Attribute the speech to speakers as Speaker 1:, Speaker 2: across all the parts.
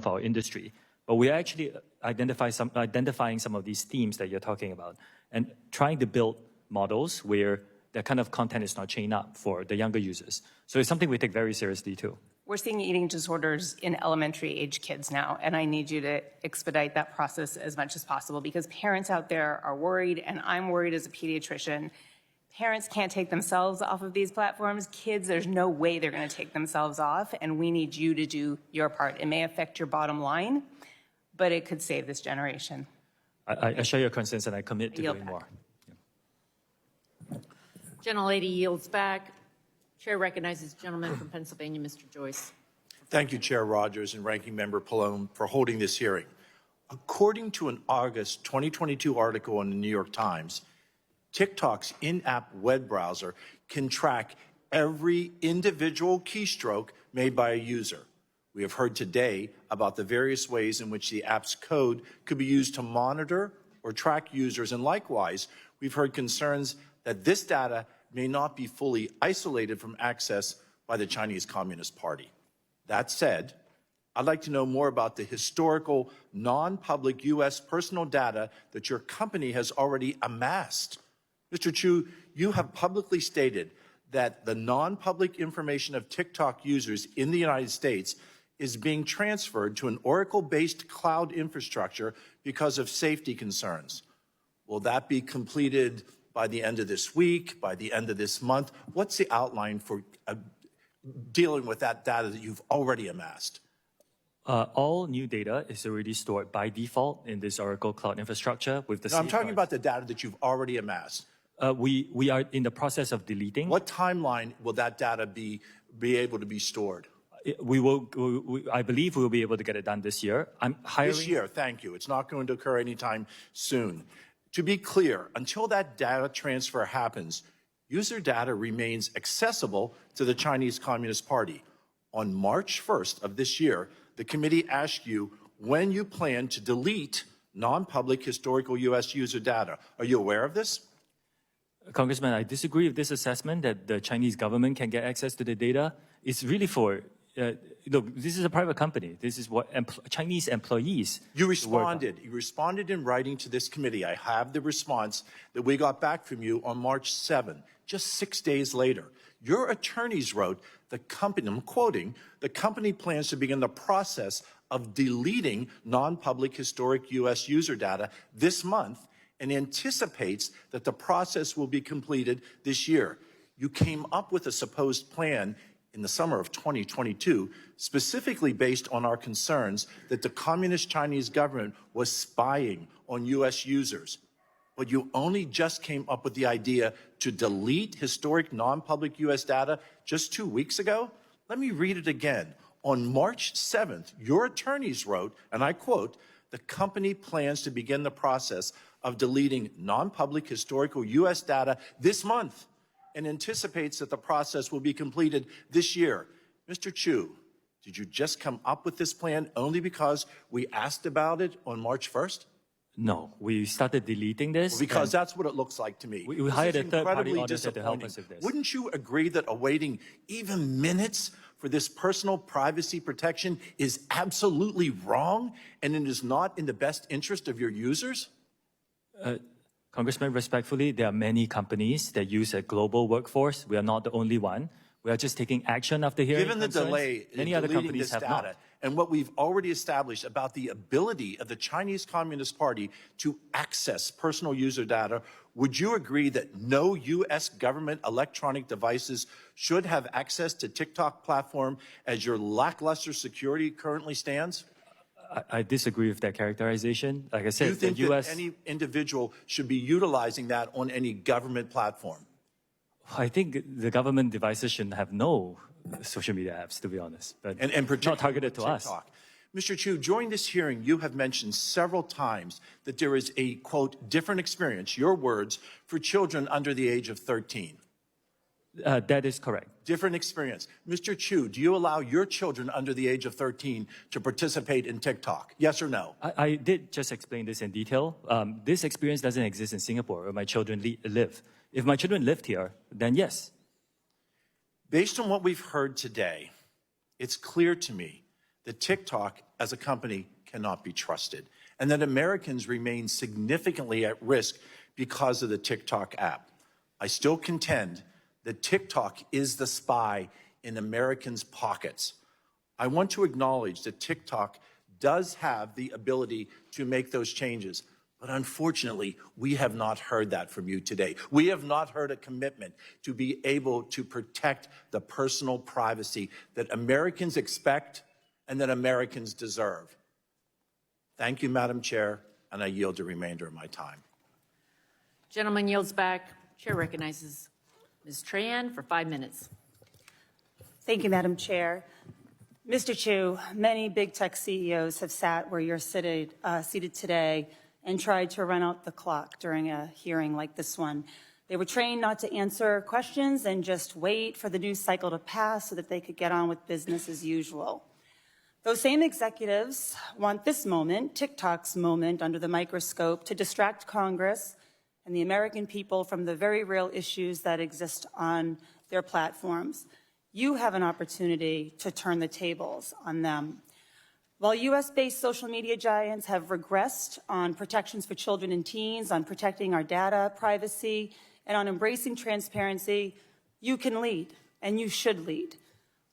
Speaker 1: of our industry. But we are actually identifying some of these themes that you're talking about and trying to build models where the kind of content is not chained up for the younger users. So it's something we take very seriously too.
Speaker 2: We're seeing eating disorders in elementary age kids now, and I need you to expedite that process as much as possible because parents out there are worried, and I'm worried as a pediatrician. Parents can't take themselves off of these platforms. Kids, there's no way they're going to take themselves off, and we need you to do your part. It may affect your bottom line, but it could save this generation.
Speaker 1: I share your concerns, and I commit to doing more.
Speaker 3: Yeah. Gentlelady yields back. Chair recognizes the gentleman from Pennsylvania, Mr. Joyce.
Speaker 4: Thank you, Chair Rogers and Ranking Member Pallone, for holding this hearing. According to an August 2022 article in the New York Times, TikTok's in-app web browser can track every individual keystroke made by a user. We have heard today about the various ways in which the app's code could be used to monitor or track users, and likewise, we've heard concerns that this data may not be fully isolated from access by the Chinese Communist Party. That said, I'd like to know more about the historical, non-public U.S. personal data that your company has already amassed. Mr. Chu, you have publicly stated that the non-public information of TikTok users in the United States is being transferred to an Oracle-based cloud infrastructure because of safety concerns. Will that be completed by the end of this week, by the end of this month? What's the outline for dealing with that data that you've already amassed?
Speaker 1: All new data is already stored by default in this Oracle Cloud infrastructure with the
Speaker 4: No, I'm talking about the data that you've already amassed.
Speaker 1: We are in the process of deleting.
Speaker 4: What timeline will that data be able to be stored?
Speaker 1: I believe we will be able to get it done this year. I'm hiring.
Speaker 4: This year, thank you. It's not going to occur anytime soon. To be clear, until that data transfer happens, user data remains accessible to the Chinese Communist Party. On March 1st of this year, the committee asked you when you plan to delete non-public historical U.S. user data. Are you aware of this?
Speaker 1: Congressman, I disagree with this assessment that the Chinese government can get access to the data. It's really for, look, this is a private company. This is what Chinese employees.
Speaker 4: You responded in writing to this committee. I have the response that we got back from you on March 7, just 6 days later. Your attorneys wrote, the company, I'm quoting, the company plans to begin the process of deleting non-public historic U.S. user data this month and anticipates that the process will be completed this year. You came up with a supposed plan in the summer of 2022, specifically based on our concerns that the Communist Chinese government was spying on U.S. users. But you only just came up with the idea to delete historic non-public U.S. data just 2 weeks ago? Let me read it again. On March 7th, your attorneys wrote, and I quote, the company plans to begin the process of deleting non-public historical U.S. data this month and anticipates that the process will be completed this year. Mr. Chu, did you just come up with this plan only because we asked about it on March 1st?
Speaker 1: No, we started deleting this.
Speaker 4: Well, because that's what it looks like to me.
Speaker 1: We hired a third-party auditor to help us with this.
Speaker 4: Wouldn't you agree that awaiting even minutes for this personal privacy protection is absolutely wrong and it is not in the best interest of your users?
Speaker 1: Congressman, respectfully, there are many companies that use a global workforce. We are not the only one. We are just taking action after hearing
Speaker 4: Given the delay in
Speaker 1: many other companies
Speaker 4: this
Speaker 1: have
Speaker 4: data
Speaker 1: not.
Speaker 4: and what we've already established about the ability of the Chinese Communist Party to access personal user data, would you agree that no U.S. government electronic devices should have access to TikTok platform as your lackluster security currently stands?
Speaker 1: I disagree with that characterization. Like I said,
Speaker 4: Do you think
Speaker 1: the U.S.
Speaker 4: that any individual should be utilizing that on any government platform?
Speaker 1: I think the government devices shouldn't have no social media apps, to be honest, but
Speaker 4: and
Speaker 1: not targeted to us.
Speaker 4: Mr. Chu, during this hearing, you have mentioned several times that there is a, quote, different experience, your words, for children under the age of 13.
Speaker 1: That is correct.
Speaker 4: Different experience. Mr. Chu, do you allow your children under the age of 13 to participate in TikTok? Yes or no?
Speaker 1: I did just explain this in detail. This experience doesn't exist in Singapore where my children live. If my children lived here, then yes.
Speaker 4: Based on what we've heard today, it's clear to me that TikTok as a company cannot be trusted, and that Americans remain significantly at risk because of the TikTok app. I still contend that TikTok is the spy in Americans' pockets. I want to acknowledge that TikTok does have the ability to make those changes, but unfortunately, we have not heard that from you today. We have not heard a commitment to be able to protect the personal privacy that Americans expect and that Americans deserve. Thank you, Madam Chair, and I yield the remainder of my time.
Speaker 3: Gentleman yields back. Chair recognizes Ms. Tran for 5 minutes.
Speaker 5: Thank you, Madam Chair. Mr. Chu, many big tech CEOs have sat where you're seated today and tried to run out the clock during a hearing like this one. They were trained not to answer questions and just wait for the news cycle to pass so that they could get on with business as usual. Those same executives want this moment, TikTok's moment under the microscope, to distract Congress and the American people from the very real issues that exist on their platforms. You have an opportunity to turn the tables on them. While US-based social media giants have regressed on protections for children and teens, on protecting our data privacy, and on embracing transparency, you can lead, and you should lead.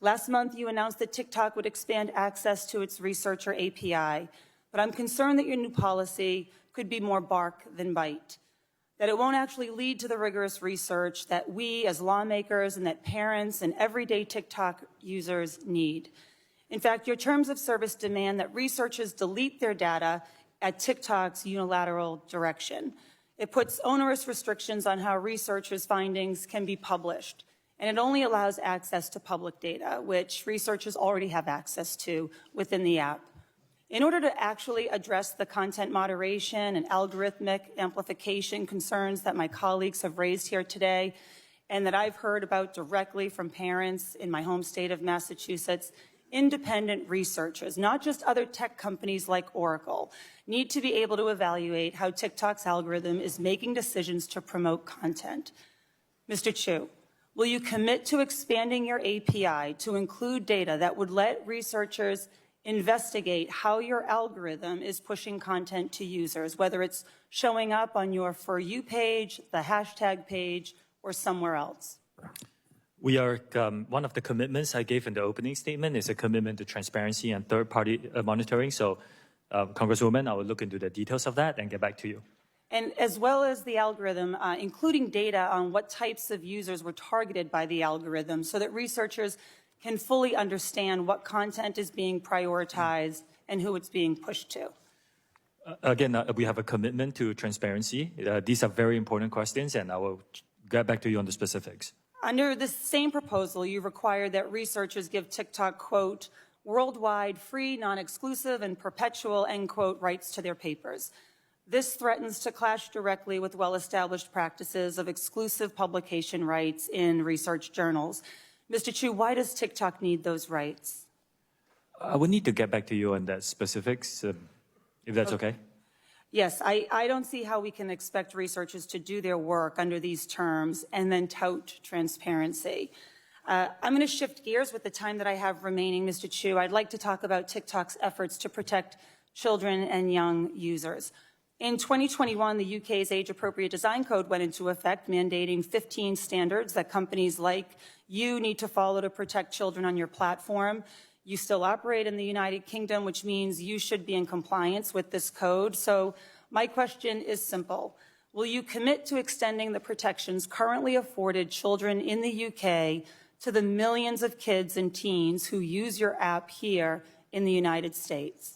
Speaker 5: Last month, you announced that TikTok would expand access to its researcher API, but I'm concerned that your new policy could be more bark than bite, that it won't actually lead to the rigorous research that we as lawmakers and that parents and everyday TikTok users need. In fact, your terms of service demand that researchers delete their data at TikTok's unilateral direction. It puts onerous restrictions on how researchers' findings can be published, and it only allows access to public data, which researchers already have access to within the app. In order to actually address the content moderation and algorithmic amplification concerns that my colleagues have raised here today, and that I've heard about directly from parents in my home state of Massachusetts, independent researchers, not just other tech companies like Oracle, need to be able to evaluate how TikTok's algorithm is making decisions to promote content. Mr. Chu, will you commit to expanding your API to include data that would let researchers investigate how your algorithm is pushing content to users, whether it's showing up on your For You page, the hashtag page, or somewhere else?
Speaker 1: We are, one of the commitments I gave in the opening statement is a commitment to transparency and third-party monitoring. So, Congresswoman, I will look into the details of that and get back to you.
Speaker 5: And as well as the algorithm, including data on what types of users were targeted by the algorithm so that researchers can fully understand what content is being prioritized and who it's being pushed to.
Speaker 1: Again, we have a commitment to transparency. These are very important questions, and I will get back to you on the specifics.
Speaker 5: Under this same proposal, you require that researchers give TikTok, quote, worldwide, free, non-exclusive, and perpetual, end quote, rights to their papers. This threatens to clash directly with well-established practices of exclusive publication rights in research journals. Mr. Chu, why does TikTok need those rights?
Speaker 1: I would need to get back to you on that specifics, if that's okay.
Speaker 5: Yes, I don't see how we can expect researchers to do their work under these terms and then tout transparency. I'm going to shift gears with the time that I have remaining, Mr. Chu. I'd like to talk about TikTok's efforts to protect children and young users. In 2021, the UK's Age-Appropriate Design Code went into effect, mandating 15 standards that companies like you need to follow to protect children on your platform. You still operate in the United Kingdom, which means you should be in compliance with this code. So my question is simple. Will you commit to extending the protections currently afforded children in the UK to the millions of kids and teens who use your app here in the United States?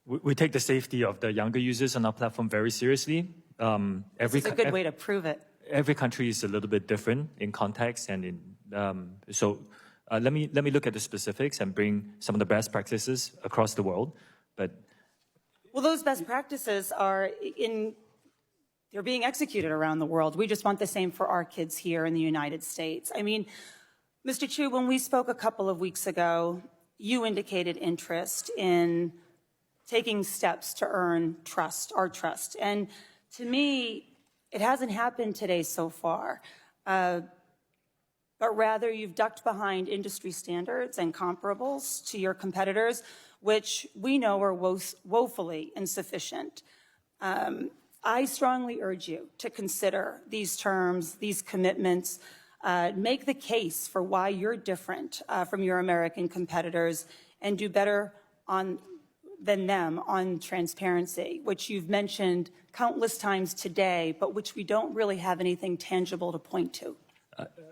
Speaker 1: We take the safety of the younger users on our platform very seriously.
Speaker 5: It's a good way to prove it.
Speaker 1: Every country is a little bit different in context, and let me look at the specifics and bring some of the best practices across the world. But
Speaker 5: well, those best practices are they're being executed around the world. We just want the same for our kids here in the United States. I mean, Mr. Chu, when we spoke a couple of weeks ago, you indicated interest in taking steps to earn trust, our trust. And to me, it hasn't happened today so far. But but rather you've ducked behind industry standards and comparables to your competitors, which we know are woefully insufficient. I strongly urge you to consider these terms, these commitments, make the case for why you're different from your American competitors and do better than them on transparency, which you've mentioned countless times today, but which we don't really have anything tangible to point to.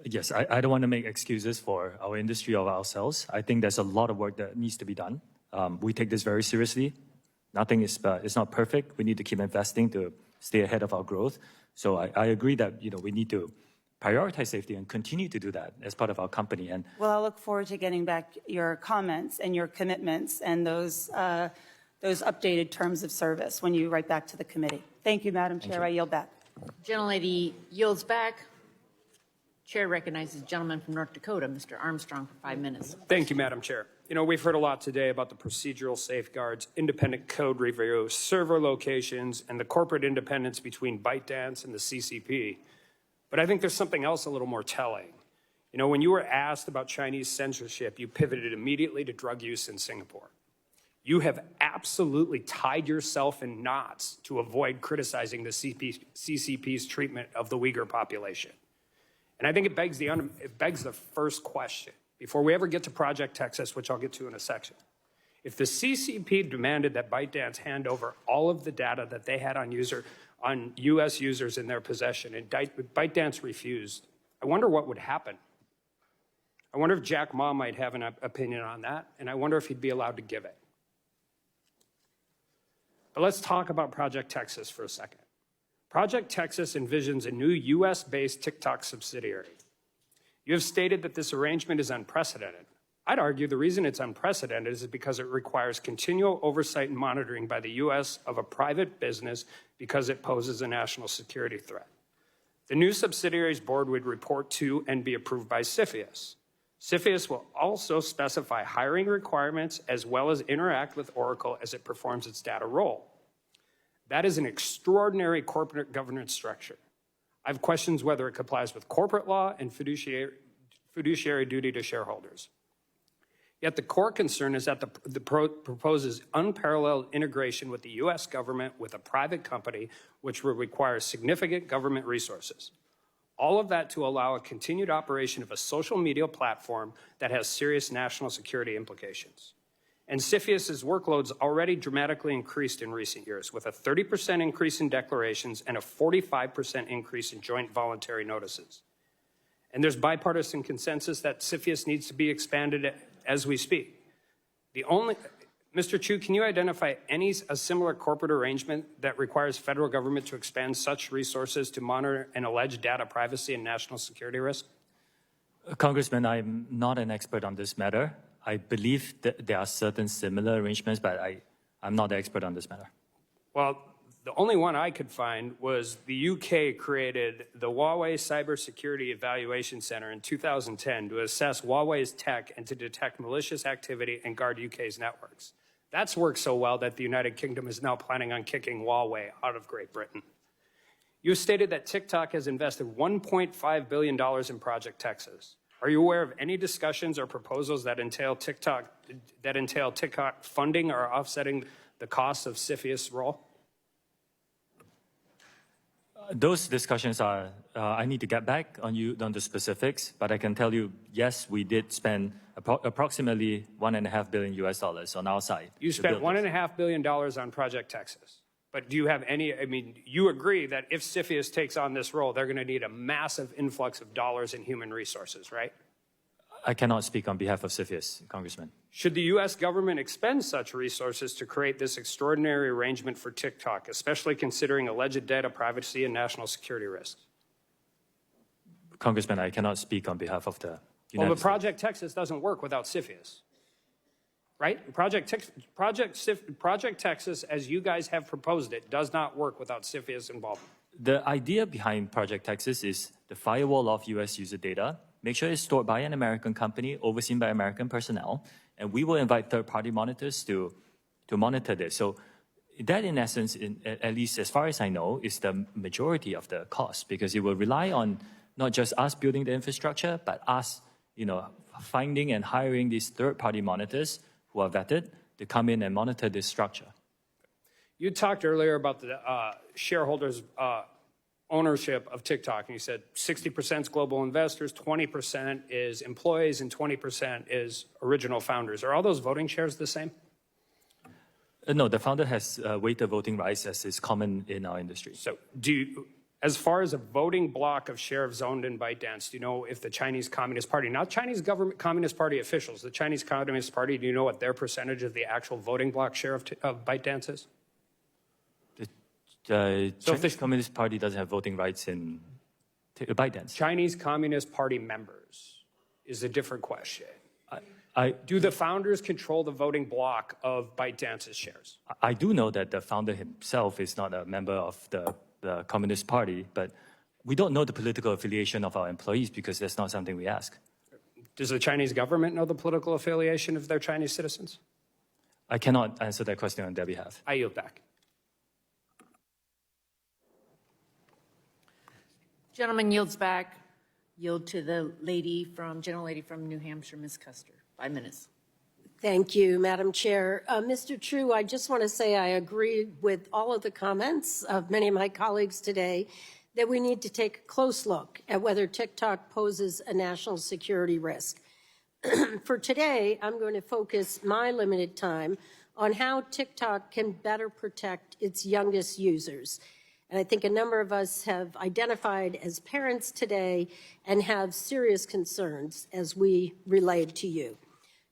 Speaker 1: Yes, I don't want to make excuses for our industry or ourselves. I think there's a lot of work that needs to be done. We take this very seriously. Nothing is it's not perfect. We need to keep investing to stay ahead of our growth. So I agree that we need to prioritize safety and continue to do that as part of our company. And
Speaker 5: Well, I look forward to getting back your comments and your commitments and those updated terms of service when you write back to the committee. Thank you, Madam Chair. I yield back.
Speaker 3: Gentlelady yields back. Chair recognizes the gentleman from North Dakota, Mr. Armstrong, for 5 minutes.
Speaker 6: Thank you, Madam Chair. We've heard a lot today about the procedural safeguards, independent code review, server locations, and the corporate independence between ByteDance and the CCP. But I think there's something else a little more telling. When you were asked about Chinese censorship, you pivoted immediately to drug use in Singapore. You have absolutely tied yourself in knots to avoid criticizing the CCP's treatment of the Uyghur population. And I think it begs the first question, before we ever get to Project Texas, which I'll get to in a section. If the CCP demanded that ByteDance hand over all of the data that they had on U.S. users in their possession, and ByteDance refused, I wonder what would happen. I wonder if Jack Ma might have an opinion on that, and I wonder if he'd be allowed to give it. But let's talk about Project Texas for a second. Project Texas envisions a new U.S.-based TikTok subsidiary. You have stated that this arrangement is unprecedented. I'd argue the reason it's unprecedented is because it requires continual oversight and monitoring by the U.S. of a private business because it poses a national security threat. The new subsidiary's board would report to and be approved by CFIUS. CFIUS will also specify hiring requirements as well as interact with Oracle as it performs its data role. That is an extraordinary corporate governance structure. I have questions whether it complies with corporate law and fiduciary duty to shareholders. Yet the core concern is that the proposes unparalleled integration with the U.S. government with a private company, which will require significant government resources. All of that to allow a continued operation of a social media platform that has serious national security implications. And CFIUS's workloads already dramatically increased in recent years, with a 30% increase in declarations and a 45% increase in joint voluntary notices. And there's bipartisan consensus that CFIUS needs to be expanded as we speak. Mr. Chu, can you identify a similar corporate arrangement that requires federal government to expand such resources to monitor an alleged data privacy and national security risk?
Speaker 1: Congressman, I'm not an expert on this matter. I believe that there are certain similar arrangements, but I'm not the expert on this matter.
Speaker 6: Well, the only one I could find was the UK created the Huawei Cybersecurity Evaluation Center in 2010 to assess Huawei's tech and to detect malicious activity and guard UK's networks. That's worked so well that the United Kingdom is now planning on kicking Huawei out of Great Britain. You stated that TikTok has invested $1.5 billion in Project Texas. Are you aware of any discussions or proposals that entail TikTok funding or offsetting the costs of CFIUS' role?
Speaker 1: Those discussions are, I need to get back on the specifics, but I can tell you, yes, we did spend approximately $1.5 billion US on our side.
Speaker 6: You spent $1.5 billion on Project Texas. But do you have you agree that if CFIUS takes on this role, they're going to need a massive influx of dollars and human resources, right?
Speaker 1: I cannot speak on behalf of CFIUS, Congressman.
Speaker 6: Should the U.S. government expend such resources to create this extraordinary arrangement for TikTok, especially considering alleged data privacy and national security risks?
Speaker 1: Congressman, I cannot speak on behalf of the United
Speaker 6: Well, but
Speaker 1: States.
Speaker 6: Project Texas doesn't work without CFIUS, right? Project Texas, as you guys have proposed it, does not work without CFIUS involvement.
Speaker 1: The idea behind Project Texas is the firewall of U.S. user data. Make sure it's stored by an American company, overseen by American personnel, and we will invite third-party monitors to monitor this. So that, in essence, at least as far as I know, is the majority of the cost, because it will rely on not just us building the infrastructure, but us, finding and hiring these third-party monitors who are vetted to come in and monitor this structure.
Speaker 6: You talked earlier about the shareholders' ownership of TikTok, and you said 60% is global investors, 20% is employees, and 20% is original founders. Are all those voting shares the same?
Speaker 1: No, the founder has weighted voting rights as is common in our industry.
Speaker 6: So as far as a voting block of shares owned in ByteDance, do you know if the Chinese Communist Party, not Chinese government Communist Party officials, the Chinese Communist Party, do you know what their percentage of the actual voting block share of ByteDance is?
Speaker 1: The Chinese Communist Party doesn't have voting rights in ByteDance.
Speaker 6: Chinese Communist Party members is a different question.
Speaker 1: I
Speaker 6: Do the founders control the voting block of ByteDance's shares?
Speaker 1: I do know that the founder himself is not a member of the Communist Party, but we don't know the political affiliation of our employees because that's not something we ask.
Speaker 6: Does the Chinese government know the political affiliation of their Chinese citizens?
Speaker 1: I cannot answer that question on their behalf.
Speaker 6: I yield back.
Speaker 3: Gentleman yields back. Yield to the gentle lady from New Hampshire, Ms. Custer. 5 minutes.
Speaker 7: Thank you, Madam Chair. Mr. True, I just want to say I agree with all of the comments of many of my colleagues today that we need to take a close look at whether TikTok poses a national security risk. For today, I'm going to focus my limited time on how TikTok can better protect its youngest users. And I think a number of us have identified as parents today and have serious concerns as we relayed to you.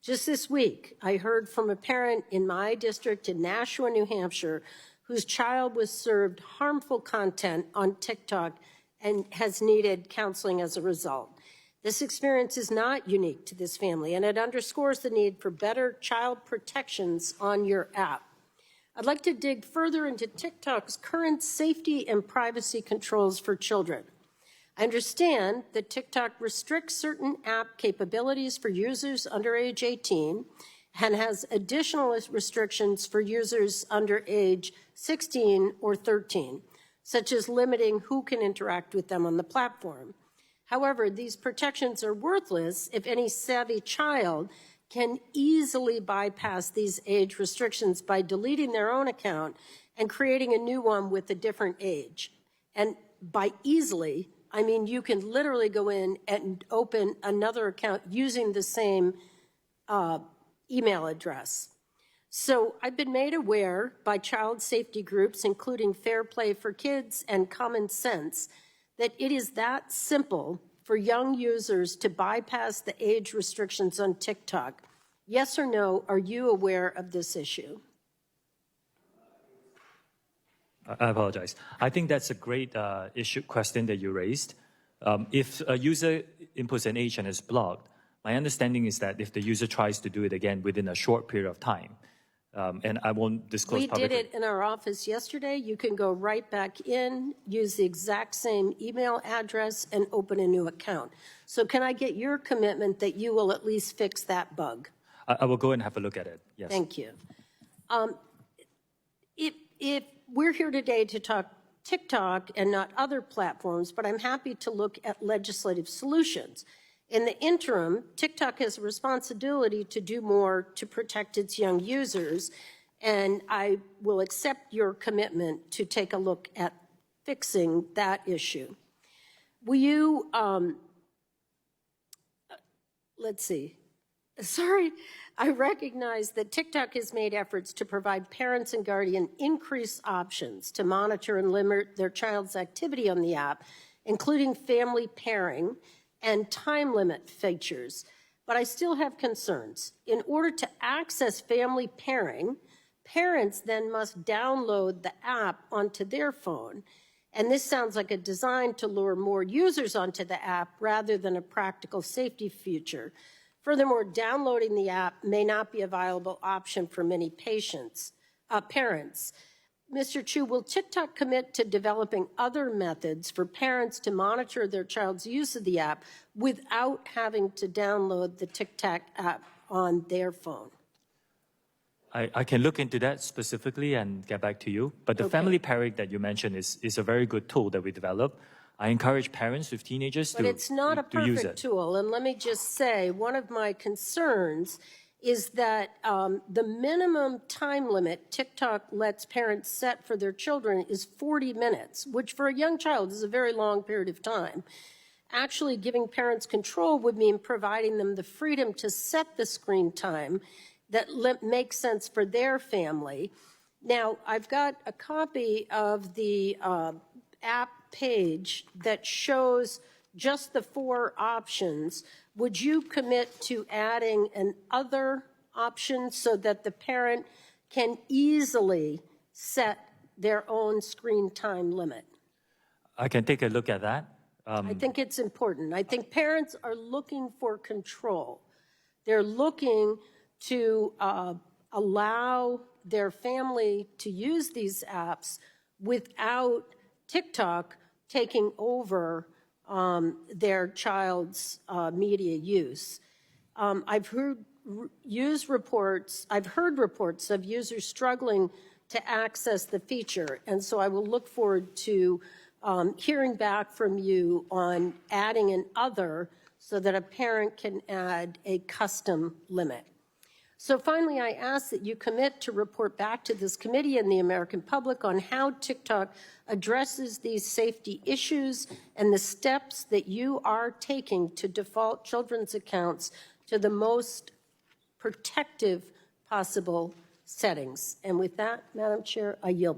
Speaker 7: Just this week, I heard from a parent in my district in Nashua, New Hampshire, whose child was served harmful content on TikTok and has needed counseling as a result. This experience is not unique to this family, and it underscores the need for better child protections on your app. I'd like to dig further into TikTok's current safety and privacy controls for children. I understand that TikTok restricts certain app capabilities for users under age 18 and has additional restrictions for users under age 16 or 13, such as limiting who can interact with them on the platform. However, these protections are worthless if any savvy child can easily bypass these age restrictions by deleting their own account and creating a new one with a different age. And by easily, I mean you can literally go in and open another account using the same email address. So I've been made aware by child safety groups, including Fair Play for Kids and Common Sense, that it is that simple for young users to bypass the age restrictions on TikTok. Yes or no, are you aware of this issue?
Speaker 1: I apologize. I think that's a great question that you raised. If a user inputs an age and is blocked, my understanding is that if the user tries to do it again within a short period of time, and I won't disclose publicly.
Speaker 7: We did it in our office yesterday. You can go right back in, use the exact same email address, and open a new account. So can I get your commitment that you will at least fix that bug?
Speaker 1: I will go and have a look at it, yes.
Speaker 7: Thank you. If we're here today to talk TikTok and not other platforms, but I'm happy to look at legislative solutions. In the interim, TikTok has a responsibility to do more to protect its young users, and I will accept your commitment to take a look at fixing that issue. Will you, let's see. Sorry, I recognize that TikTok has made efforts to provide parents and guardians increased options to monitor and limit their child's activity on the app, including family pairing and time limit features. But I still have concerns. In order to access family pairing, parents then must download the app onto their phone. And this sounds like a design to lure more users onto the app rather than a practical safety feature. Furthermore, downloading the app may not be a viable option for many parents. Mr. Chu, will TikTok commit to developing other methods for parents to monitor their child's use of the app without having to download the TikTok app on their phone?
Speaker 1: I can look into that specifically and get back to you. But the family pairing that you mentioned is a very good tool that we developed. I encourage parents with teenagers
Speaker 7: But it's not a
Speaker 1: to use
Speaker 7: perfect
Speaker 1: it.
Speaker 7: tool. And let me just say, one of my concerns is that the minimum time limit TikTok lets parents set for their children is 40 minutes, which for a young child is a very long period of time. Actually, giving parents control would mean providing them the freedom to set the screen time that makes sense for their family. Now, I've got a copy of the app page that shows just the 4 options. Would you commit to adding an other option so that the parent can easily set their own screen time limit?
Speaker 1: I can take a look at that.
Speaker 7: I think it's important. I think parents are looking for control. They're looking to allow their family to use these apps without TikTok taking over their child's media use. I've heard reports of users struggling to access the feature, and so I will look forward to hearing back from you on adding an other so that a parent can add a custom limit. So finally, I ask that you commit to report back to this committee and the American public on how TikTok addresses these safety issues and the steps that you are taking to default children's accounts to the most protective possible settings. And with that, Madam Chair, I yield back.